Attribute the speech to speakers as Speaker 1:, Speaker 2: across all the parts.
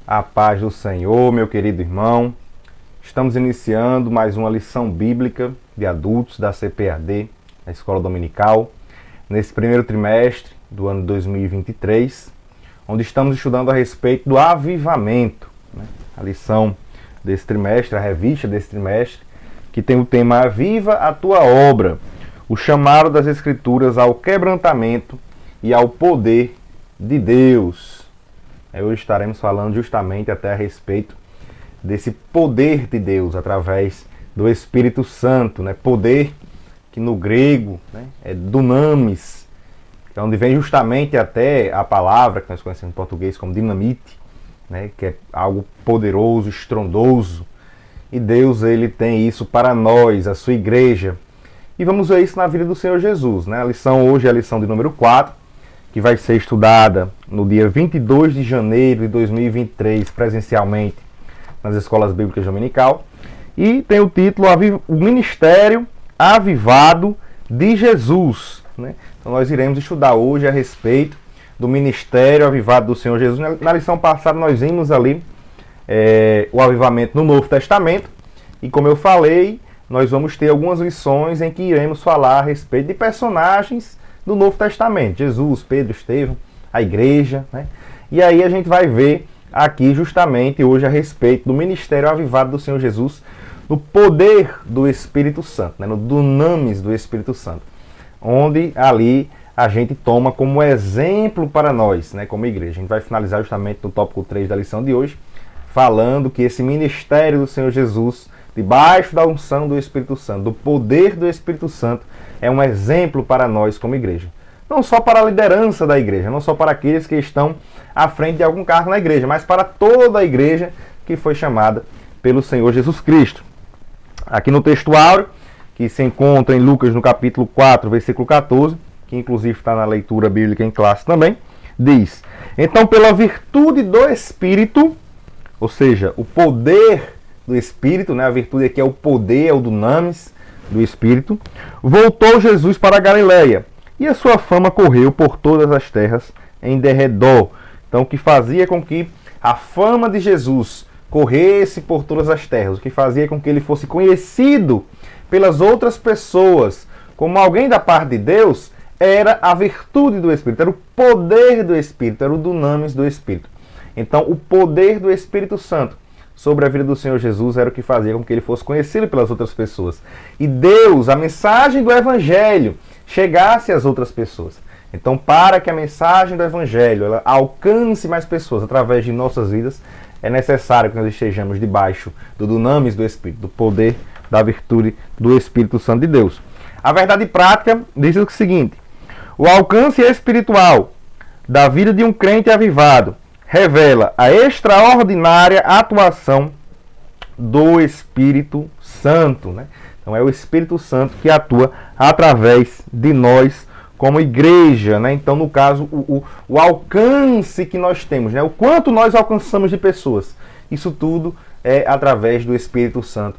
Speaker 1: A paz do Senhor, meu querido irmão. Estamos iniciando mais uma lição bíblica de adultos da CPAD, a Escola Dominical, nesse primeiro trimestre do ano 2023, onde estamos estudando a respeito do avivamento. A lição desse trimestre, a revista desse trimestre, que tem o tema Aviva a Tua Obra, o chamado das Escrituras ao quebrantamento e ao poder de Deus. Hoje estaremos falando justamente até a respeito desse poder de Deus através do Espírito Santo, poder que no grego é dunamis, que é onde vem justamente até a palavra que nós conhecemos em português como dinamite, que é algo poderoso, estrondoso. E Deus, ele tem isso para nós, a sua igreja. E vamos ver isso na vida do Senhor Jesus. A lição hoje é a lição de número 4, que vai ser estudada no dia 22 de janeiro de 2023, presencialmente, nas escolas bíblicas dominical. E tem o título O Ministério Avivado de Jesus. Então nós iremos estudar hoje a respeito do Ministério Avivado do Senhor Jesus. Na lição passada nós vimos ali o avivamento no Novo Testamento. E como eu falei, nós vamos ter algumas lições em que iremos falar a respeito de personagens do Novo Testamento. Jesus, Pedro, Estevão, a igreja. E aí a gente vai ver aqui justamente hoje a respeito do Ministério Avivado do Senhor Jesus, no poder do Espírito Santo, no dunamis do Espírito Santo. Onde ali a gente toma como exemplo para nós, como igreja. A gente vai finalizar justamente no tópico 3 da lição de hoje, falando que esse ministério do Senhor Jesus, debaixo da unção do Espírito Santo, do poder do Espírito Santo, é um exemplo para nós como igreja. Não só para a liderança da igreja, não só para aqueles que estão à frente de algum cargo na igreja, mas para toda a igreja que foi chamada pelo Senhor Jesus Cristo. Aqui no texto áureo, que se encontra em Lucas no capítulo 4, versículo 14, que inclusive está na leitura bíblica em classe também, diz: então, pela virtude do Espírito, ou seja, o poder do Espírito, a virtude aqui é o poder, é o dunamis do Espírito, voltou Jesus para a Galileia, e a sua fama correu por todas as terras em derredor. Então, o que fazia com que a fama de Jesus corresse por todas as terras, o que fazia com que ele fosse conhecido pelas outras pessoas como alguém da parte de Deus, era a virtude do Espírito, era o poder do Espírito, era o dunamis do Espírito. Então, o poder do Espírito Santo sobre a vida do Senhor Jesus era o que fazia com que ele fosse conhecido pelas outras pessoas. E Deus, a mensagem do Evangelho, chegasse às outras pessoas. Então, para que a mensagem do Evangelho ela alcance mais pessoas através de nossas vidas, é necessário que nós estejamos debaixo do dunamis do Espírito, do poder, da virtude do Espírito Santo de Deus. A verdade prática diz o seguinte: o alcance espiritual da vida de um crente avivado revela a extraordinária atuação do Espírito Santo. Então é o Espírito Santo que atua através de nós como igreja. Então, no caso, o alcance que nós temos, o quanto nós alcançamos de pessoas, isso tudo é através do Espírito Santo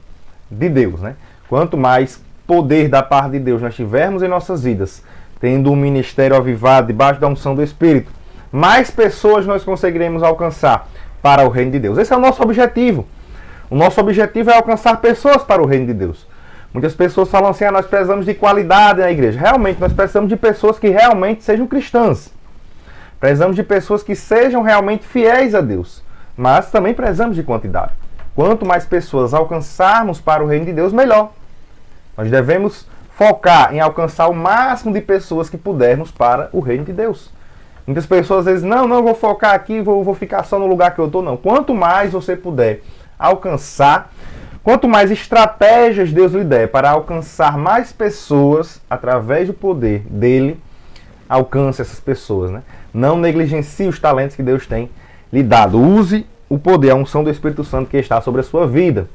Speaker 1: de Deus. Quanto mais poder da parte de Deus nós tivermos em nossas vidas, tendo um ministério avivado debaixo da unção do Espírito, mais pessoas nós conseguiremos alcançar para o reino de Deus. Esse é o nosso objetivo. O nosso objetivo é alcançar pessoas para o reino de Deus. Muitas pessoas falam assim: nós precisamos de qualidade na igreja. Realmente, nós precisamos de pessoas que realmente sejam cristãs. Precisamos de pessoas que sejam realmente fiéis a Deus. Mas também precisamos de quantidade. Quanto mais pessoas alcançarmos para o reino de Deus, melhor. Nós devemos focar em alcançar o máximo de pessoas que pudermos para o reino de Deus. Muitas pessoas às vezes, não vou focar aqui, vou ficar só no lugar que eu estou. Não. Quanto mais você puder alcançar, quanto mais estratégias Deus lhe der para alcançar mais pessoas através do poder dele, alcance essas pessoas. Não negligencie os talentos que Deus tem lhe dado. Use o poder, a unção do Espírito Santo que está sobre a sua vida.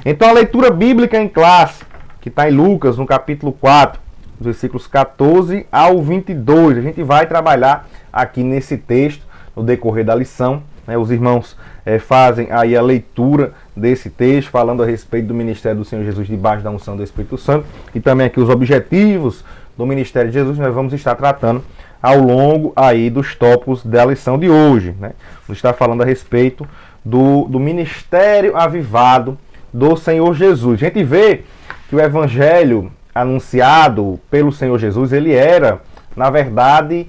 Speaker 1: Então a leitura bíblica em classe, que está em Lucas, no capítulo 4, versículos 14 ao 22. A gente vai trabalhar aqui nesse texto no decorrer da lição. Os irmãos fazem aí a leitura desse texto, falando a respeito do ministério do Senhor Jesus debaixo da unção do Espírito Santo. E também aqui os objetivos do ministério de Jesus, nós vamos estar tratando ao longo aí dos tópicos da lição de hoje. Vamos estar falando a respeito do ministério avivado do Senhor Jesus. A gente vê que o evangelho anunciado pelo Senhor Jesus, ele era, na verdade,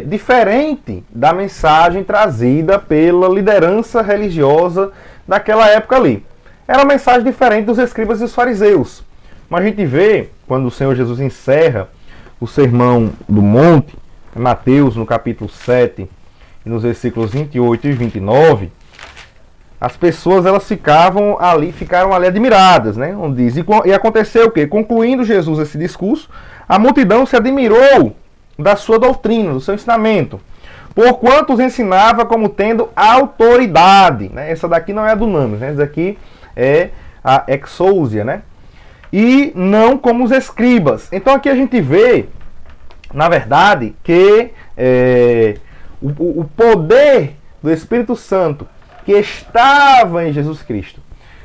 Speaker 1: diferente da mensagem trazida pela liderança religiosa daquela época ali. Era uma mensagem diferente dos escribas e dos fariseus. Mas a gente vê, quando o Senhor Jesus encerra o Sermão do Monte, em Mateus, no capítulo 7, nos versículos 28 e 29, as pessoas elas ficaram ali admiradas, né? Onde diz, e aconteceu o quê? Concluindo Jesus esse discurso, a multidão se admirou da sua doutrina, do seu ensinamento, porquanto os ensinava como tendo autoridade, né? Essa daqui não é a dunamis, né? Essa daqui é a exousia, né? E não como os escribas. Então aqui a gente vê, na verdade, que o poder do Espírito Santo que estava em Jesus Cristo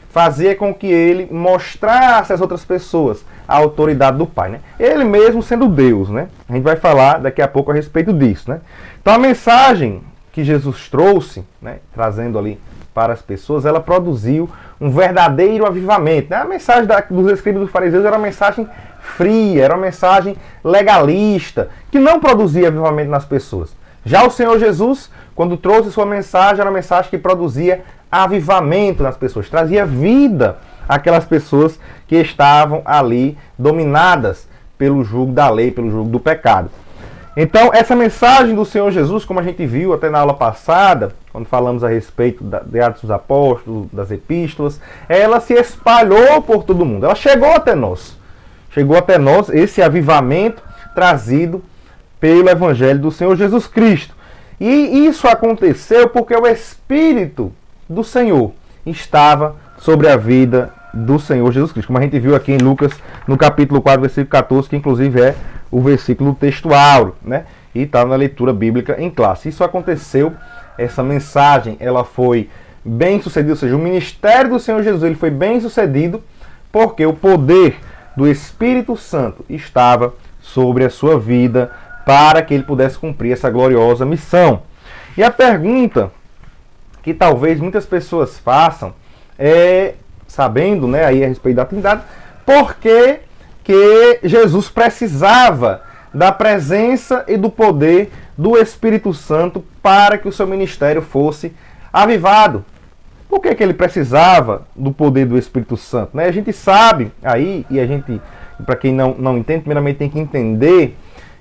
Speaker 1: fazia com que ele mostrasse às outras pessoas a autoridade do Pai, né? Ele mesmo sendo Deus, né? A gente vai falar daqui a pouco a respeito disso, né? Então a mensagem que Jesus trouxe, né, trazendo ali para as pessoas, ela produziu um verdadeiro avivamento, né? A mensagem dos escribas e dos fariseus era uma mensagem fria, era uma mensagem legalista, que não produzia avivamento nas pessoas. Já o Senhor Jesus, quando trouxe sua mensagem, era uma mensagem que produzia avivamento nas pessoas, trazia vida àquelas pessoas que estavam ali dominadas pelo jugo da lei, pelo jugo do pecado. Então, essa mensagem do Senhor Jesus, como a gente viu até na aula passada, quando falamos a respeito de Atos dos Apóstolos, das epístolas, ela se espalhou por todo mundo, ela chegou até nós. Chegou até nós esse avivamento trazido pelo Evangelho do Senhor Jesus Cristo. E isso aconteceu porque o Espírito do Senhor estava sobre a vida do Senhor Jesus Cristo. Como a gente viu aqui em Lucas, no capítulo 4, versículo 14, que inclusive é o versículo textual, né? E está na leitura bíblica em classe. Isso aconteceu, essa mensagem, ela foi bem sucedida, ou seja, o ministério do Senhor Jesus ele foi bem sucedido porque o poder do Espírito Santo estava sobre a sua vida, para que ele pudesse cumprir essa gloriosa missão. E a pergunta que talvez muitas pessoas façam é, sabendo, né, aí a respeito da Trindade, por que Jesus precisava da presença e do poder do Espírito Santo para que o seu ministério fosse avivado? Por que ele precisava do poder do Espírito Santo, né? A gente sabe aí, e a gente, para quem não entende, primeiramente tem que entender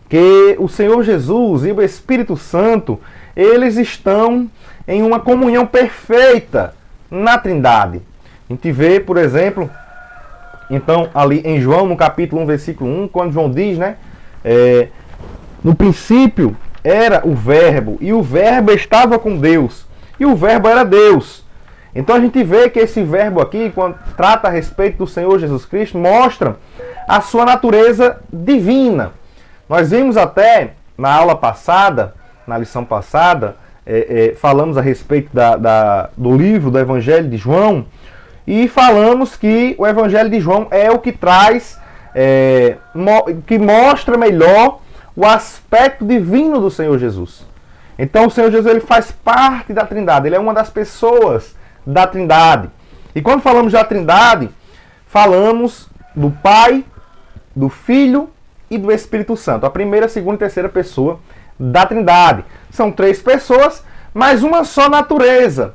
Speaker 1: que o Senhor Jesus e o Espírito Santo, eles estão em uma comunhão perfeita na Trindade. A gente vê, por exemplo, então ali em João, no capítulo 1, versículo 1, quando João diz, né, no princípio era o Verbo, e o Verbo estava com Deus, e o Verbo era Deus. Então a gente vê que esse Verbo aqui, quando trata a respeito do Senhor Jesus Cristo, mostra a sua natureza divina. Nós vimos até na aula passada, na lição passada, falamos a respeito do livro do Evangelho de João, e falamos que o Evangelho de João é o que traz, que mostra melhor o aspecto divino do Senhor Jesus. Então o Senhor Jesus ele faz parte da Trindade, ele é uma das pessoas da Trindade. E quando falamos da Trindade, falamos do Pai, do Filho e do Espírito Santo, a primeira, segunda e terceira pessoa da Trindade. São três pessoas, mas uma só natureza,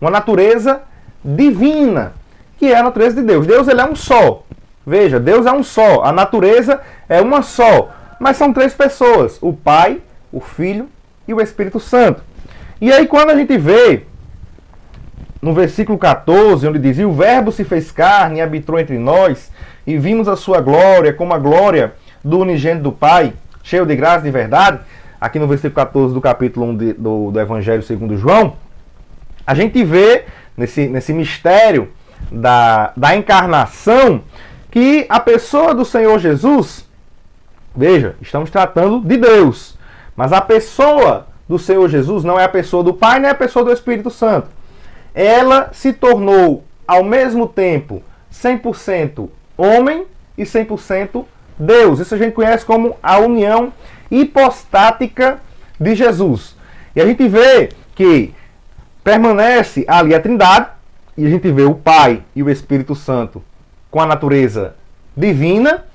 Speaker 1: uma natureza divina, que é a natureza de Deus. Deus ele é um só. Veja, Deus é um só, a natureza é uma só, mas são três pessoas, o Pai, o Filho e o Espírito Santo. E aí quando a gente vê no versículo 14, onde diz, e o Verbo se fez carne e habitou entre nós, e vimos a sua glória como a glória do unigênito do Pai, cheio de graça e de verdade, aqui no versículo 14 do capítulo 1 do Evangelho segundo João, a gente vê nesse mistério da encarnação que a pessoa do Senhor Jesus, veja, estamos tratando de Deus, mas a pessoa do Senhor Jesus não é a pessoa do Pai, nem é a pessoa do Espírito Santo. Ela se tornou, ao mesmo tempo, 100% homem e 100% Deus. Isso a gente conhece como a união hipostática de Jesus. E a gente vê que permanece ali a Trindade, e a gente vê o Pai e o Espírito Santo com a natureza divina,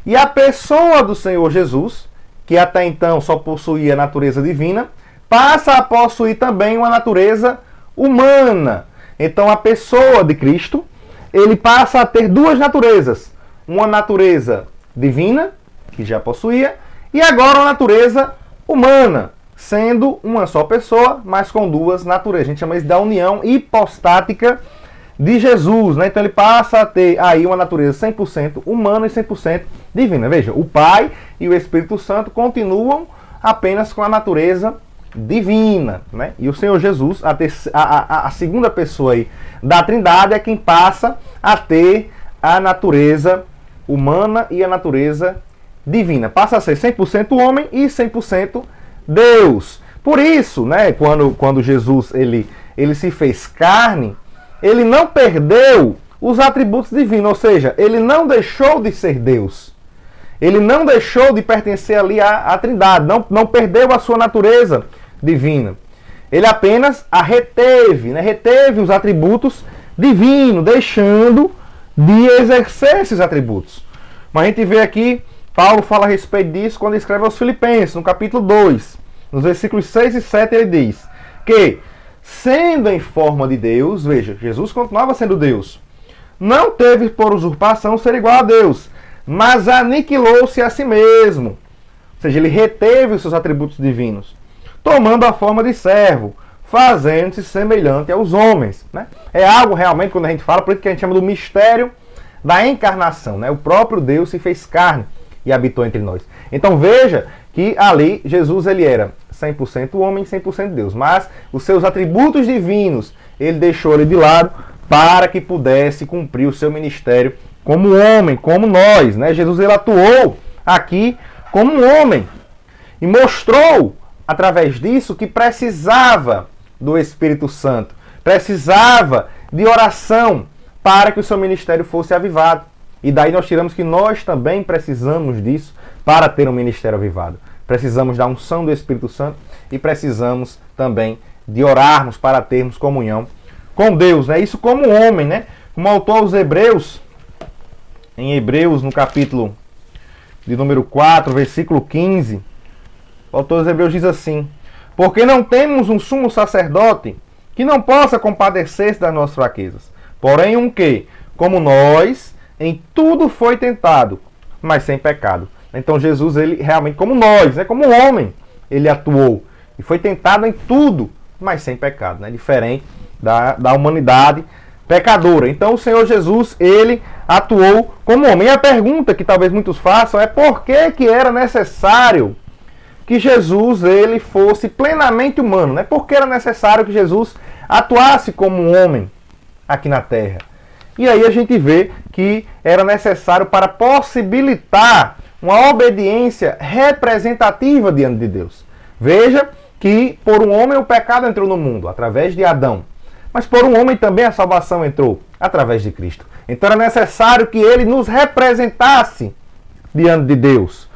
Speaker 1: e a pessoa do Senhor Jesus, que até então só possuía a natureza divina, passa a possuir também uma natureza humana. Então a pessoa de Cristo, ele passa a ter duas naturezas. Uma natureza divina, que já possuía, e agora uma natureza humana, sendo uma só pessoa, mas com duas naturezas. A gente chama isso da união hipostática de Jesus, né? Então ele passa a ter aí uma natureza 100% humana e 100% divina. Veja, o Pai e o Espírito Santo continuam apenas com a natureza divina, né? E o Senhor Jesus, a segunda pessoa aí da Trindade, é quem passa a ter a natureza humana e a natureza divina. Passa a ser 100% homem e 100% Deus. Por isso, né, quando Jesus ele se fez carne, ele não perdeu os atributos divinos, ou seja, ele não deixou de ser Deus. Ele não deixou de pertencer ali à Trindade, não perdeu a sua natureza divina. Ele apenas a reteve, né? Reteve os atributos divinos, deixando de exercer esses atributos. Mas a gente vê aqui, Paulo fala a respeito disso quando escreve aos Filipenses, no capítulo 2, nos versículos 6 e 7, ele diz que, sendo em forma de Deus, veja, Jesus continuava sendo Deus, não teve por usurpação ser igual a Deus, mas aniquilou-se a si mesmo. Ou seja, ele reteve os seus atributos divinos, tomando a forma de servo, fazendo-se semelhante aos homens. Né? É algo realmente, quando a gente fala, por isso que a gente chama do mistério da encarnação. Né? O próprio Deus se fez carne e habitou entre nós. Então veja que ali Jesus ele era 100% homem e 100% Deus. Mas os seus atributos divinos ele deixou ele de lado para que pudesse cumprir o seu ministério como homem, como nós. Né? Jesus ele atuou aqui como um homem e mostrou através disso que precisava do Espírito Santo, precisava de oração para que o seu ministério fosse avivado. E daí nós tiramos que nós também precisamos disso para ter um ministério avivado. Precisamos da unção do Espírito Santo e precisamos também de orarmos para termos comunhão com Deus. Né? Isso como homem, né? Como autor aos Hebreus, em Hebreus, no capítulo de número 4, versículo 15, o autor aos Hebreus diz assim: porque não temos um sumo sacerdote que não possa compadecer-se das nossas fraquezas, porém um que, como nós, em tudo foi tentado, mas sem pecado. Então Jesus, ele realmente, como nós, né, como homem, ele atuou e foi tentado em tudo, mas sem pecado, né, diferente da humanidade pecadora. Então o Senhor Jesus, ele atuou como homem. E a pergunta que talvez muitos façam é por que era necessário que Jesus ele fosse plenamente humano, né? Por que era necessário que Jesus atuasse como um homem aqui na Terra? E aí a gente vê que era necessário para possibilitar uma obediência representativa diante de Deus. Veja que por um homem o pecado entrou no mundo, através de Adão. Mas por um homem também a salvação entrou, através de Cristo. Então era necessário que ele nos representasse diante de Deus,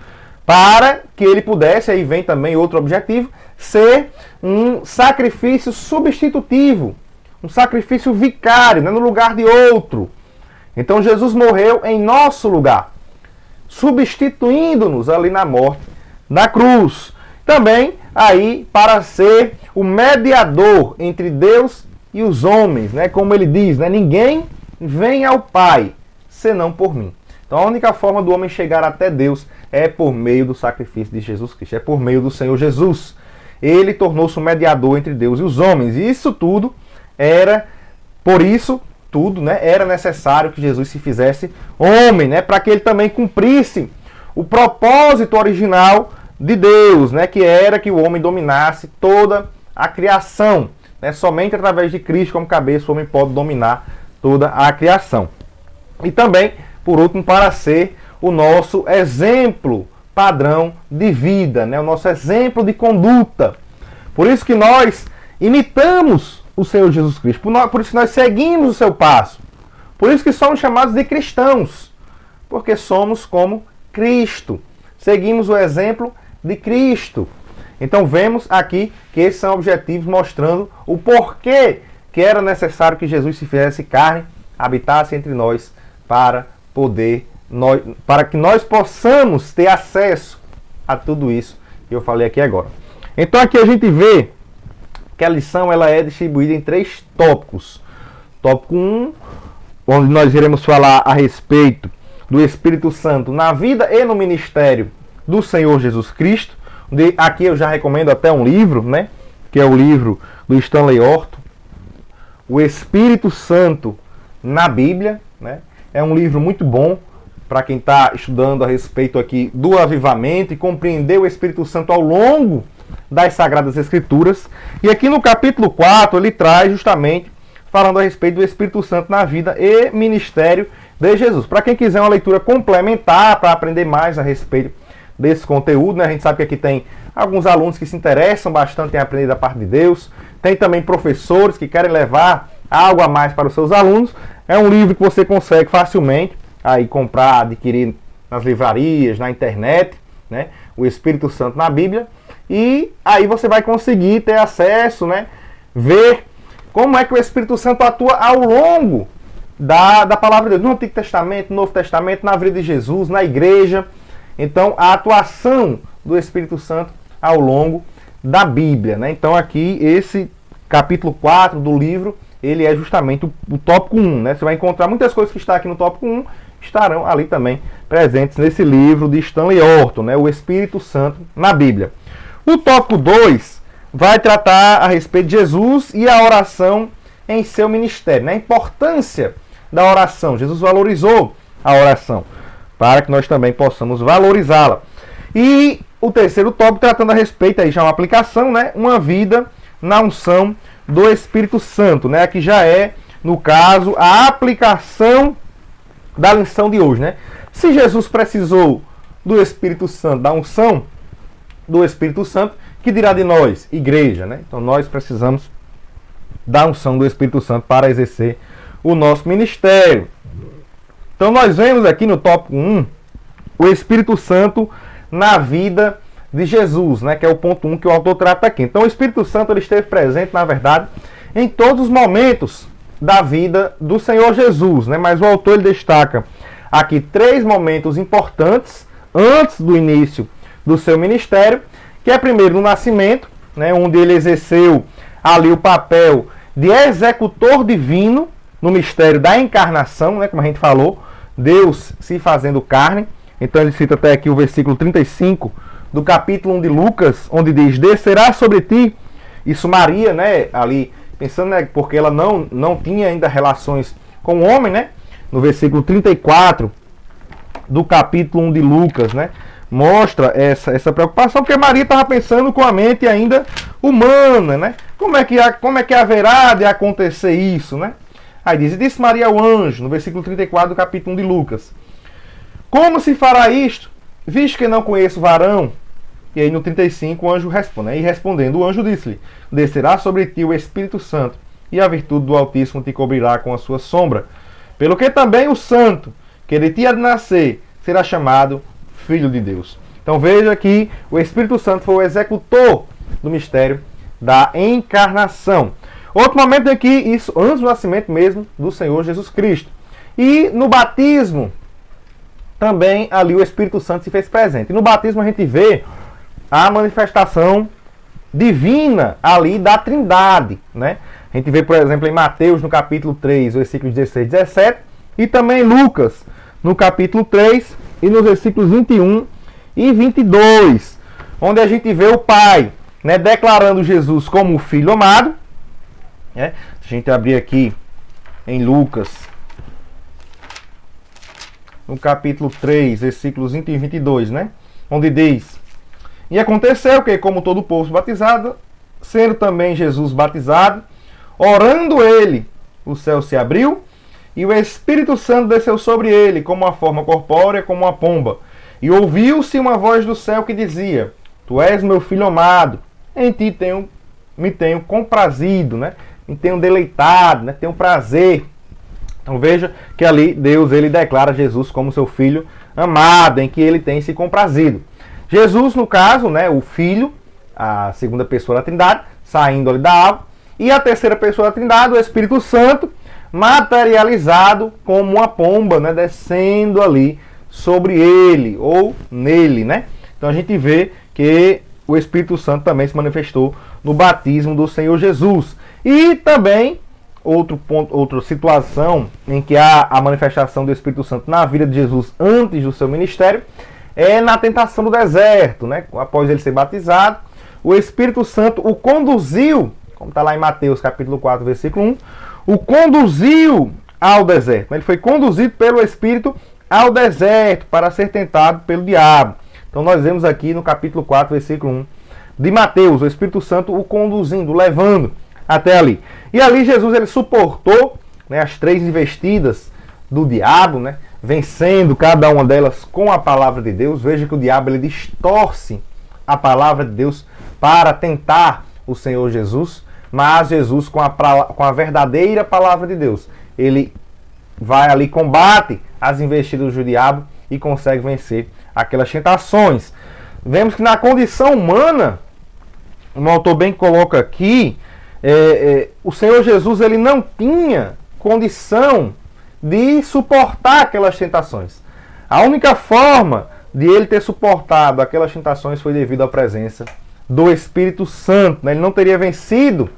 Speaker 1: para que ele pudesse, aí vem também outro objetivo, ser um sacrifício substitutivo, um sacrifício vicário, né, no lugar de outro. Então Jesus morreu em nosso lugar, substituindo-nos ali na morte da cruz. Também aí para ser o mediador entre Deus e os homens, né, como ele diz, né, ninguém vem ao Pai senão por mim. Então a única forma do homem chegar até Deus é por meio do sacrifício de Jesus Cristo, é por meio do Senhor Jesus. Ele tornou-se um mediador entre Deus e os homens. E isso tudo era, por isso tudo, né, era necessário que Jesus se fizesse homem, né, para que ele também cumprisse o propósito original de Deus, né, que era que o homem dominasse toda a criação. Né, somente através de Cristo como cabeça o homem pode dominar toda a criação. E também, por último, para ser o nosso exemplo padrão de vida, né? O nosso exemplo de conduta. Por isso que nós imitamos o Senhor Jesus Cristo, por isso que nós seguimos o seu passo. Por isso que somos chamados de cristãos, porque somos como Cristo. Seguimos o exemplo de Cristo. Então vemos aqui que esses são objetivos mostrando o porquê que era necessário que Jesus se fizesse carne, habitasse entre nós para que nós possamos ter acesso a tudo isso que eu falei aqui agora. Então aqui a gente vê que a lição ela é distribuída em 3 tópicos. Tópico 1, onde nós iremos falar a respeito do Espírito Santo na vida e no ministério do Senhor Jesus Cristo. Aqui eu já recomendo até um livro, né, que é o livro do Stanley Orton, O Espírito Santo na Bíblia, né? É um livro muito bom para quem está estudando a respeito aqui do avivamento e compreender o Espírito Santo ao longo das Sagradas Escrituras. E aqui no capítulo 4 ele traz justamente falando a respeito do Espírito Santo na vida e ministério de Jesus. Para quem quiser uma leitura complementar, para aprender mais a respeito desse conteúdo, né? A gente sabe que aqui tem alguns alunos que se interessam bastante em aprender da parte de Deus. Tem também professores que querem levar algo a mais para os seus alunos. É um livro que você consegue facilmente aí comprar, adquirir nas livrarias, na internet, né? O Espírito Santo na Bíblia. E aí você vai conseguir ter acesso, né? Ver como é que o Espírito Santo atua ao longo da palavra de Deus, no Antigo Testamento, no Novo Testamento, na vida de Jesus, na igreja. Então, a atuação do Espírito Santo ao longo da Bíblia, né? Então, aqui, esse capítulo 4 do livro, ele é justamente o tópico 1, né? Você vai encontrar muitas coisas que estão aqui no tópico 1, estarão ali também presentes nesse livro de Stanley Orton, né? O Espírito Santo na Bíblia. O tópico 2 vai tratar a respeito de Jesus e a oração em seu ministério, né? A importância da oração. Jesus valorizou a oração, para que nós também possamos valorizá-la. E o terceiro tópico tratando a respeito, aí já uma aplicação, né? Uma vida na unção do Espírito Santo, né? Aqui já é, no caso, a aplicação da lição de hoje, né? Se Jesus precisou do Espírito Santo, da unção do Espírito Santo, que dirá de nós, igreja, né? Então nós precisamos da unção do Espírito Santo para exercer o nosso ministério. Então nós vemos aqui no tópico 1 o Espírito Santo na vida de Jesus, né, que é o ponto 1 que o autor trata aqui. Então o Espírito Santo ele esteve presente, na verdade, em todos os momentos da vida do Senhor Jesus, né, mas o autor ele destaca aqui 3 momentos importantes antes do início do seu ministério, que é primeiro no nascimento, né, onde ele exerceu ali o papel de executor divino no mistério da encarnação, né, como a gente falou, Deus se fazendo carne. Então ele cita até aqui o versículo 35 do capítulo 1 de Lucas, onde diz: descerá sobre ti. Isso Maria, né, ali pensando, né, porque ela não tinha ainda relações com o homem, né? No versículo 34 do capítulo 1 de Lucas, né, mostra essa preocupação, porque Maria estava pensando com a mente ainda humana, né? Como é que haverá de acontecer isso, né? Aí diz: e disse Maria ao anjo, no versículo 34 do capítulo 1 de Lucas: como se fará isto, visto que não conheço varão? E aí no 35 o anjo responde, né? E respondendo, o anjo disse-lhe: descerá sobre ti o Espírito Santo, e a virtude do Altíssimo te cobrirá com a sua sombra. Pelo que também o santo, que de ti há de nascer, será chamado Filho de Deus. Então veja que o Espírito Santo foi o executor do mistério da encarnação. Outro momento aqui, isso antes do nascimento mesmo do Senhor Jesus Cristo. E no batismo, também ali o Espírito Santo se fez presente. E no batismo a gente vê a manifestação divina ali da Trindade, né? A gente vê, por exemplo, em Mateus, no capítulo 3, versículos 16 e 17, e também em Lucas, no capítulo 3, e nos versículos 21 e 22, onde a gente vê o Pai, né, declarando Jesus como o Filho amado, né? Se a gente abrir aqui em Lucas, no capítulo 3, versículos 20 e 22, né? Onde diz: e aconteceu que, como todo o povo batizado, sendo também Jesus batizado, orando ele, o céu se abriu, e o Espírito Santo desceu sobre ele, como uma forma corpórea, como uma pomba. E ouviu-se uma voz do céu que dizia: tu és meu filho amado, em ti me tenho comprazido, né? Me tenho deleitado, né? Tenho prazer. Então veja que ali Deus ele declara Jesus como seu filho amado, em que ele tem se comprazido. Jesus, no caso, né, o Filho, a segunda pessoa da Trindade, saindo ali da árvore, e a terceira pessoa da Trindade, o Espírito Santo, materializado como uma pomba, né, descendo ali sobre ele ou nele, né? Então a gente vê que o Espírito Santo também se manifestou no batismo do Senhor Jesus. E também outro ponto, outra situação em que há a manifestação do Espírito Santo na vida de Jesus antes do seu ministério é na tentação do deserto, né? Após ele ser batizado, o Espírito Santo o conduziu, como está lá em Mateus capítulo 4, versículo 1, o conduziu ao deserto. Ele foi conduzido pelo Espírito ao deserto para ser tentado pelo diabo. Então nós vemos aqui no capítulo 4, versículo 1 de Mateus, o Espírito Santo o conduzindo, levando até ali. E ali Jesus ele suportou, né, as 3 investidas do diabo, né, vencendo cada uma delas com a palavra de Deus. Veja que o diabo ele distorce a palavra de Deus para tentar o Senhor Jesus, mas Jesus com a verdadeira palavra de Deus, ele vai ali, combate as investidas do diabo e consegue vencer aquelas tentações. Vemos que na condição humana, o autor bem coloca aqui, o Senhor Jesus ele não tinha condição de suportar aquelas tentações. A única forma de ele ter suportado aquelas tentações foi devido à presença do Espírito Santo, né? Ele não teria vencido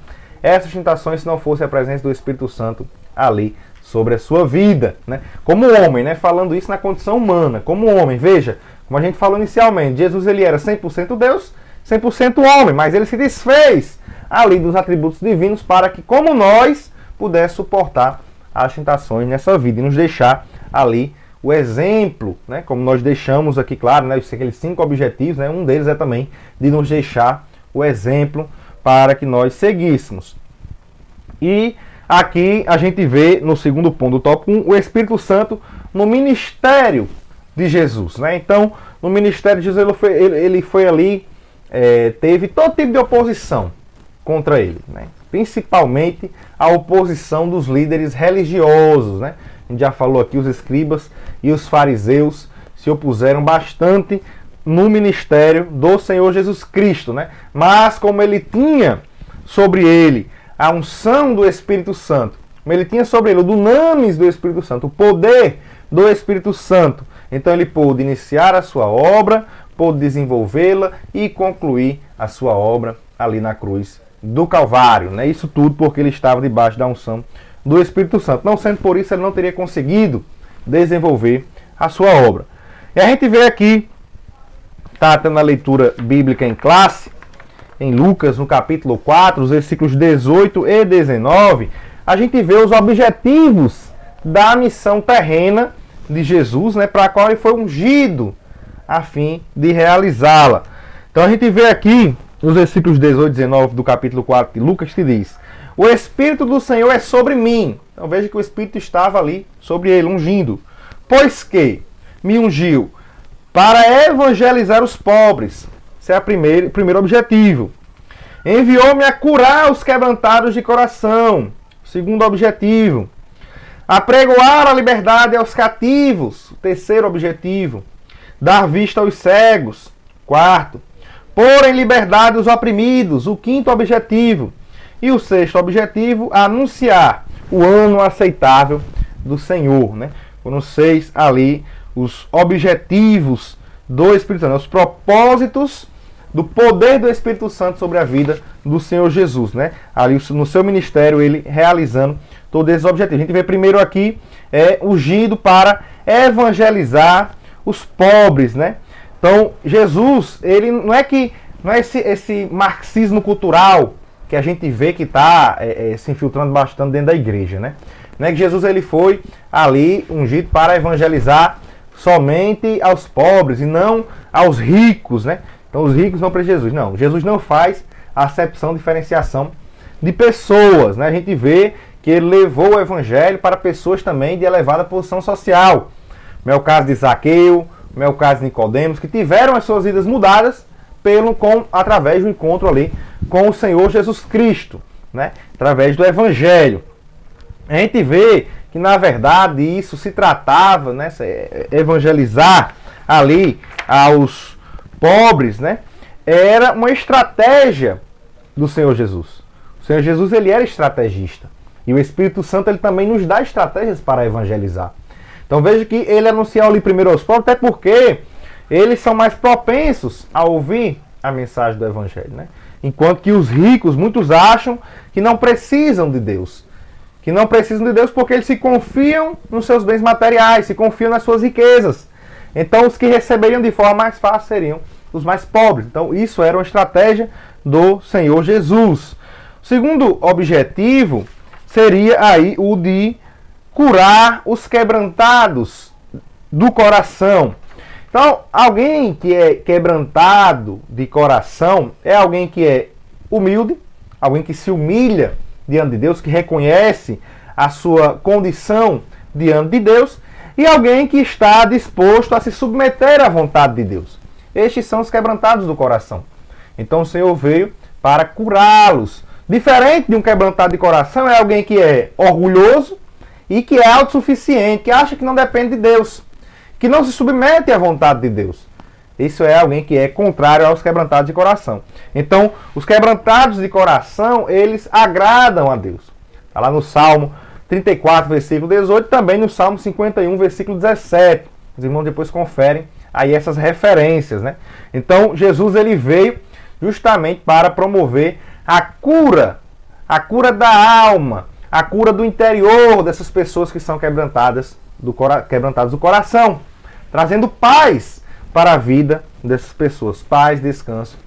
Speaker 1: essas tentações se não fosse a presença do Espírito Santo ali sobre a sua vida, né? Como homem, né? Falando isso na condição humana, como homem. Veja, como a gente falou inicialmente, Jesus ele era 100% Deus, 100% homem, mas ele se desfez ali dos atributos divinos para que, como nós, pudesse suportar as tentações nessa vida e nos deixar ali o exemplo, né? Como nós deixamos aqui, claro, né? Aqueles 5 objetivos, né? Um deles é também de nos deixar o exemplo para que nós seguíssemos. E aqui a gente vê no segundo ponto do tópico 1, o Espírito Santo no ministério de Jesus, né? Então, no ministério de Jesus ele foi ali, teve todo tipo de oposição contra ele, né? Principalmente a oposição dos líderes religiosos, né? A gente já falou aqui, os escribas e os fariseus se opuseram bastante no ministério do Senhor Jesus Cristo, né? Mas como ele tinha sobre ele a unção do Espírito Santo, como ele tinha sobre ele o dunamis do Espírito Santo, o poder do Espírito Santo, então ele pôde iniciar a sua obra, pôde desenvolvê-la e concluir a sua obra ali na cruz do Calvário, né? Isso tudo porque ele estava debaixo da unção do Espírito Santo. Não sendo por isso, ele não teria conseguido desenvolver a sua obra. E a gente vê aqui, está tendo a leitura bíblica em classe, em Lucas, no capítulo 4, os versículos 18 e 19, a gente vê os objetivos da missão terrena de Jesus, né, para a qual ele foi ungido a fim de realizá-la. Então a gente vê aqui, nos versículos 18 e 19 do capítulo 4 de Lucas, que diz: o Espírito do Senhor é sobre mim. Então veja que o Espírito estava ali sobre ele, ungindo. Pois que me ungiu para evangelizar os pobres. Esse é o primeiro objetivo. Enviou-me a curar os quebrantados de coração. Segundo objetivo. Apregoar a liberdade aos cativos. Terceiro objetivo. Dar vista aos cegos. Quarto. Pôr em liberdade os oprimidos. O quinto objetivo. E o sexto objetivo, anunciar o ano aceitável do Senhor, né? Foram 6 ali os objetivos do Espírito Santo, os propósitos do poder do Espírito Santo sobre a vida do Senhor Jesus, né? Ali no seu ministério, ele realizando todos esses objetivos. A gente vê primeiro aqui, ungido para evangelizar os pobres, né? Então, Jesus, ele não é esse marxismo cultural que a gente vê que está se infiltrando bastante dentro da igreja, né? Não é que Jesus ele foi ali ungido para evangelizar somente aos pobres e não aos ricos, né? Então os ricos não para Jesus. Não, Jesus não faz acepção, diferenciação de pessoas, né? A gente vê que ele levou o evangelho para pessoas também de elevada posição social. Não é o caso de Zaqueu, não é o caso de Nicodemos, que tiveram as suas vidas mudadas através do encontro ali com o Senhor Jesus Cristo, né? Através do evangelho. A gente vê que na verdade isso se tratava, né, evangelizar ali aos pobres, né? era uma estratégia do Senhor Jesus. O Senhor Jesus, ele era estrategista. E o Espírito Santo, ele também nos dá estratégias para evangelizar. Então veja que ele anunciou ali primeiro aos pobres, até porque eles são mais propensos a ouvir a mensagem do Evangelho, né? Enquanto que os ricos, muitos acham que não precisam de Deus. Que não precisam de Deus porque eles se confiam nos seus bens materiais, se confiam nas suas riquezas. Então os que receberiam de forma mais fácil seriam os mais pobres. Então isso era uma estratégia do Senhor Jesus. O segundo objetivo seria aí o de curar os quebrantados do coração. Então, alguém que é quebrantado de coração é alguém que é humilde, alguém que se humilha diante de Deus, que reconhece a sua condição diante de Deus, e alguém que está disposto a se submeter à vontade de Deus. Estes são os quebrantados do coração. Então o Senhor veio para curá-los. Diferente de um quebrantado de coração é alguém que é orgulhoso e que é autossuficiente, que acha que não depende de Deus, que não se submete à vontade de Deus. Isso é alguém que é contrário aos quebrantados de coração. Então, os quebrantados de coração, eles agradam a Deus. Está lá no Salmo 34, versículo 18, também no Salmo 51, versículo 17. Os irmãos depois conferem aí essas referências, né? Então, Jesus, ele veio justamente para promover a cura da alma, a cura do interior dessas pessoas que são quebrantados do coração, trazendo paz para a vida dessas pessoas, paz, descanso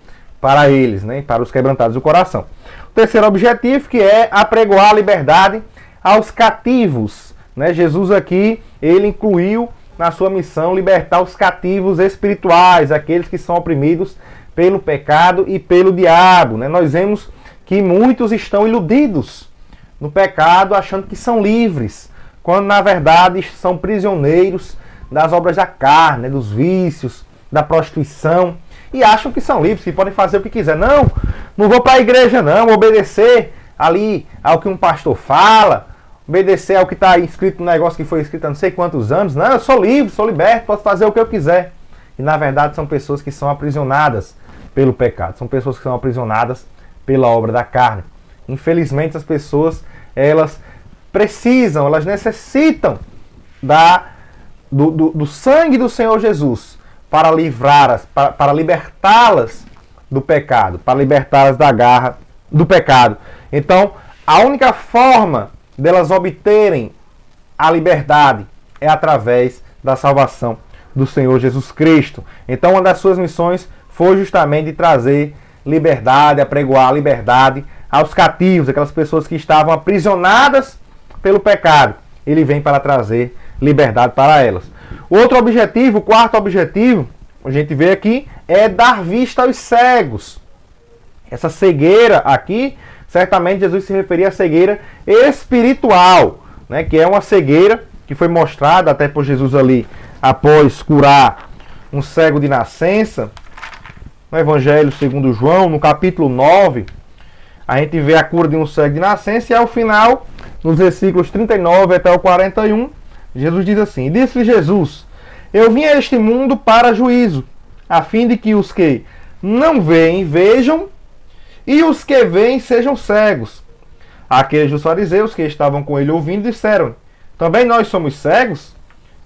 Speaker 1: para eles, né, para os quebrantados do coração. O terceiro objetivo, que é apregoar a liberdade aos cativos, né? Jesus aqui, ele incluiu na sua missão libertar os cativos espirituais, aqueles que são oprimidos pelo pecado e pelo diabo, né? Nós vemos que muitos estão iludidos no pecado, achando que são livres, quando na verdade são prisioneiros das obras da carne, dos vícios, da prostituição, e acham que são livres, que podem fazer o que quiser. Não vou para a igreja não, obedecer ali ao que um pastor fala, obedecer ao que está escrito no negócio que foi escrito há não sei quantos anos. Não, eu sou livre, sou liberto, posso fazer o que eu quiser. E na verdade são pessoas que são aprisionadas pelo pecado, são pessoas que são aprisionadas pela obra da carne. Infelizmente as pessoas, elas precisam, elas necessitam do sangue do Senhor Jesus para livrá-las, para libertá-las do pecado, para libertá-las da garra do pecado. Então, a única forma delas obterem a liberdade é através da salvação do Senhor Jesus Cristo. Então, uma das suas missões foi justamente trazer liberdade, apregoar a liberdade aos cativos, aquelas pessoas que estavam aprisionadas pelo pecado. Ele vem para trazer liberdade para elas. Outro objetivo, o quarto objetivo, a gente vê aqui, é dar vista aos cegos. Essa cegueira aqui, certamente Jesus se referia à cegueira espiritual, né, que é uma cegueira que foi mostrada até por Jesus ali, após curar um cego de nascença. No Evangelho segundo João, no capítulo 9, a gente vê a cura de um cego de nascença, e ao final, nos versículos 39 até o 41, Jesus diz assim: disse-lhe Jesus: eu vim a este mundo para juízo, a fim de que os que não veem vejam, e os que veem sejam cegos. Aqueles dos fariseus que estavam com ele ouvindo disseram: também nós somos cegos?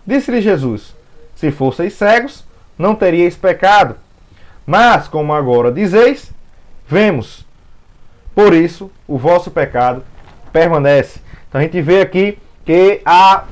Speaker 1: Disse-lhe Jesus: se fosseis cegos, não teríeis pecado. Mas, como agora dizeis, vemos. Por isso, o vosso pecado permanece. Então a gente vê aqui que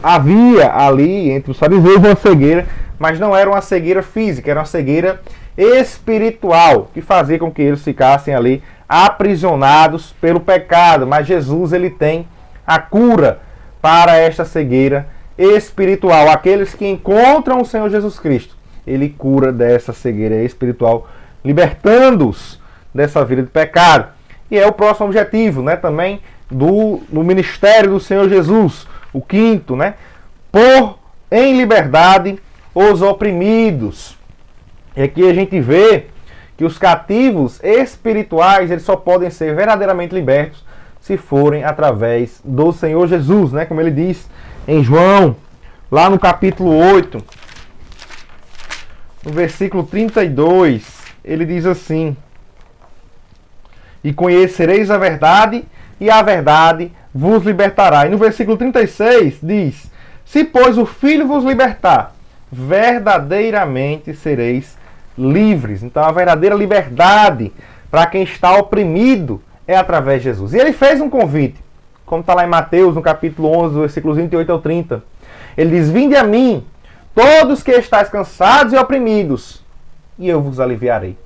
Speaker 1: havia ali entre os fariseus uma cegueira, mas não era uma cegueira física, era uma cegueira espiritual, que fazia com que eles ficassem ali aprisionados pelo pecado. Mas Jesus, ele tem a cura para esta cegueira espiritual. Aqueles que encontram o Senhor Jesus Cristo, ele cura dessa cegueira espiritual, libertando-os dessa vida de pecado. E é o próximo objetivo, né, também do ministério do Senhor Jesus. O quinto, né, pôr em liberdade os oprimidos. E aqui a gente vê que os cativos espirituais, eles só podem ser verdadeiramente libertos se forem através do Senhor Jesus, né, como ele diz em João, lá no capítulo 8, no versículo 32, ele diz assim: e conhecereis a verdade, e a verdade vos libertará. E no versículo 36 diz: se, pois, o Filho vos libertar, verdadeiramente sereis livres. Então, a verdadeira liberdade para quem está oprimido é através de Jesus. E ele fez um convite, como está lá em Mateus, no capítulo 11, versículos 28 ao 30. Ele diz: vinde a mim, todos que estáis cansados e oprimidos, e eu vos aliviarei.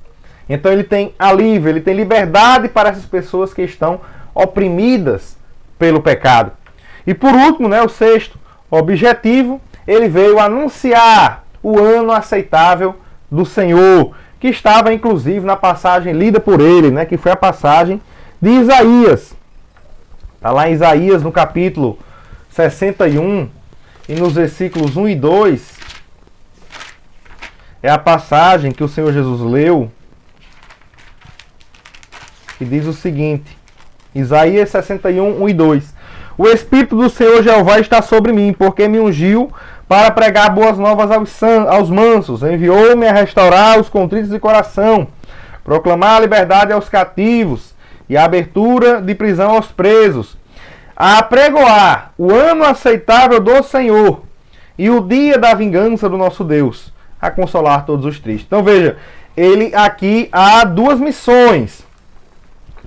Speaker 1: Então ele tem alívio, ele tem liberdade para essas pessoas que estão oprimidas pelo pecado. E por último, o sexto objetivo, ele veio anunciar o ano aceitável do Senhor, que estava inclusive na passagem lida por ele, que foi a passagem de Isaías. Está lá em Isaías, no capítulo 61, e nos versículos 1 e 2, é a passagem que o Senhor Jesus leu, que diz o seguinte, Isaías 61, 1 e 2. O Espírito do Senhor Jeová está sobre mim, porque me ungiu para pregar boas novas aos mansos, enviou-me a restaurar os contritos de coração, proclamar a liberdade aos cativos e a abertura de prisão aos presos, a apregoar o ano aceitável do Senhor e o dia da vingança do nosso Deus, a consolar todos os tristes. Então veja, ele aqui há duas missões,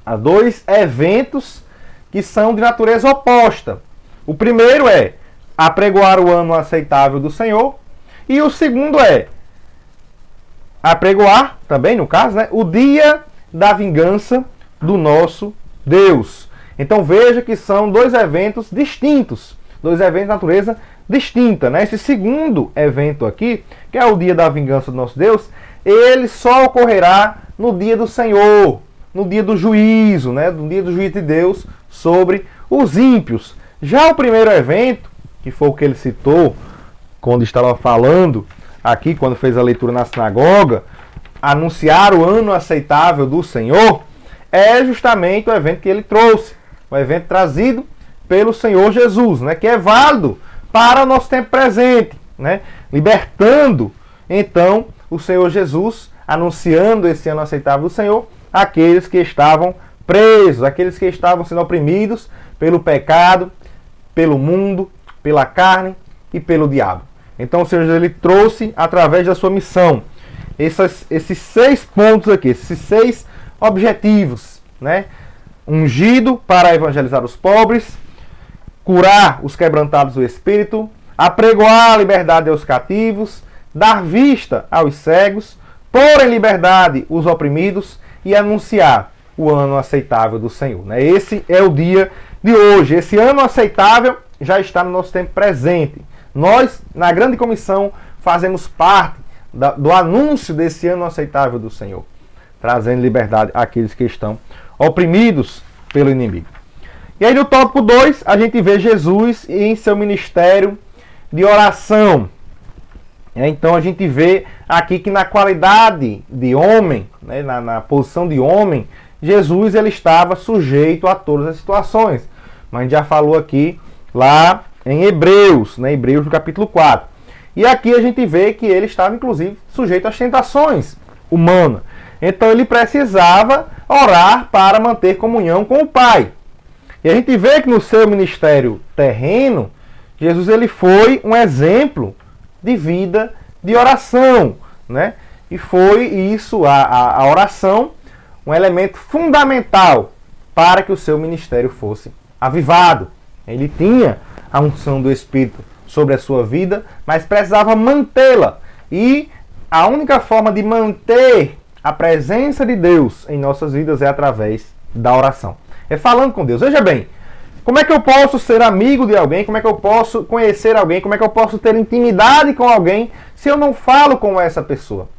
Speaker 1: há dois eventos que são de natureza oposta. O primeiro é apregoar o ano aceitável do Senhor, e o segundo é apregoar, também no caso, o dia da vingança do nosso Deus. Então veja que são dois eventos distintos, dois eventos de natureza distinta. Esse segundo evento aqui, que é o dia da vingança do nosso Deus, ele só ocorrerá no dia do Senhor, no dia do juízo, no dia do juízo de Deus sobre os ímpios. Já o primeiro evento, que foi o que ele citou quando estava falando aqui, quando fez a leitura na sinagoga, anunciar o ano aceitável do Senhor, é justamente o evento que ele trouxe, o evento trazido pelo Senhor Jesus, que é válido para o nosso tempo presente, libertando então o Senhor Jesus, anunciando esse ano aceitável do Senhor, aqueles que estavam presos, aqueles que estavam sendo oprimidos pelo pecado, pelo mundo, pela carne e pelo diabo. Então o Senhor Jesus, ele trouxe através da sua missão esses 6 pontos aqui, esses 6 objetivos, ungido para evangelizar os pobres, curar os quebrantados do espírito, apregoar a liberdade aos cativos, dar vista aos cegos, pôr em liberdade os oprimidos e anunciar o ano aceitável do Senhor. Esse é o dia de hoje. Esse ano aceitável já está no nosso tempo presente. Nós, na Grande Comissão, fazemos parte do anúncio desse ano aceitável do Senhor, trazendo liberdade àqueles que estão oprimidos pelo inimigo. E aí no tópico 2, a gente vê Jesus em seu ministério de oração. Então a gente vê aqui que na qualidade de homem, na posição de homem, Jesus ele estava sujeito a todas as situações. Mas a gente já falou aqui lá em Hebreus, Hebreus no capítulo 4. E aqui a gente vê que ele estava inclusive sujeito às tentações humanas. Então ele precisava orar para manter comunhão com o Pai. E a gente vê que no seu ministério terreno, Jesus ele foi um exemplo de vida de oração, E foi isso, a oração, um elemento fundamental para que o seu ministério fosse avivado. Ele tinha a unção do Espírito sobre a sua vida, mas precisava mantê-la. E a única forma de manter a presença de Deus em nossas vidas é através da oração. É falando com Deus. Veja bem, como é que eu posso ser amigo de alguém? Como é que eu posso conhecer alguém? Como é que eu posso ter intimidade com alguém se eu não falo com essa pessoa?